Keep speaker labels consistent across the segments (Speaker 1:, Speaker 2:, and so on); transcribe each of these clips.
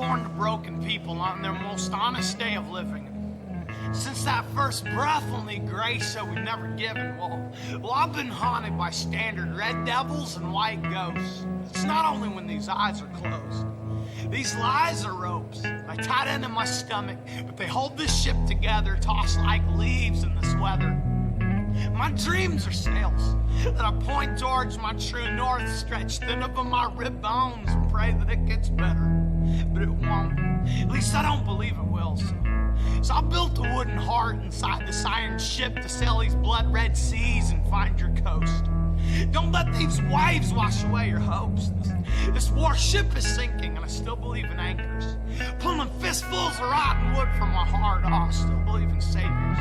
Speaker 1: born to broken people on their most honest day of living. Since that first breath, we'll need grace that we've never given. Well, I've been haunted by standard red devils and white ghosts. It's not only when these eyes are closed. These lies are ropes. I tied into my stomach, but they hold this ship together, tossed like leaves in this weather. My dreams are sails that I point towards my true north, stretch thin over my rib bones and pray that it gets better. But it won't. At least I don't believe it will. So I built a wooden heart inside this iron ship to sail these blood-red seas and find your coast. Don't let these waves wash away your hopes. This warship is sinking, and I still believe in anchors. Pulling fistfuls of rotten wood from my heart, oh, I still believe in saviors.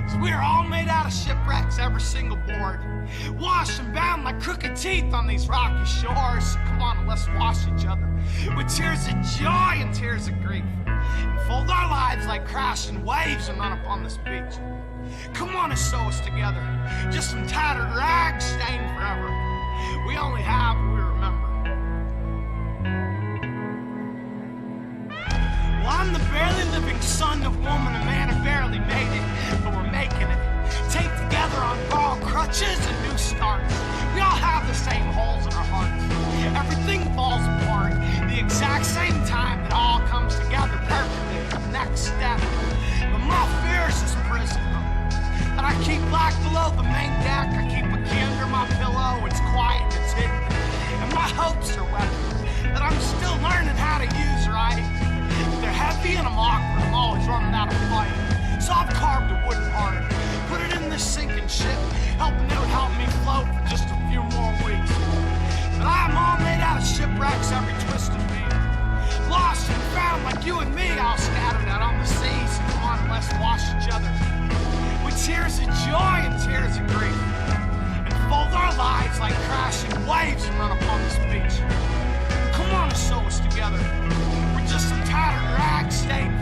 Speaker 1: 'Cause we're all made out of shipwrecks, every single board. Washed and bound like crooked teeth on these rocky shores. Come on, let's wash each other with tears of joy and tears of grief. And fold our lives like crashing waves and run up on this beach. Come on and sew us together, just some tattered rags stained forever. We only have what we remember. Well, I'm the barely living son of woman, a man who barely made it, but we're making it. Take together on borrowed crutches and new starts. We all have the same holes in our hearts. Everything falls apart the exact same time. It all comes together perfectly for the next step. But my fears is prison. And I keep locked below the main deck. I keep a key under my pillow. It's quiet and it's hidden. And my hopes are weapons that I'm still learning how to use right. They're heavy and I'm awkward. I'm always running out of fight. So I've carved a wooden heart, put it in this sinking ship, hoping it would help me float for just a few more weeks. But I'm all made out of shipwrecks, every twist of me. Lost and found like you and me, all scattered out on the seas. So come on, let's wash each other with tears of joy and tears of grief, and fold our lives like crashing waves and run upon this beach. Come on and sew us together. We're just some tattered rags stained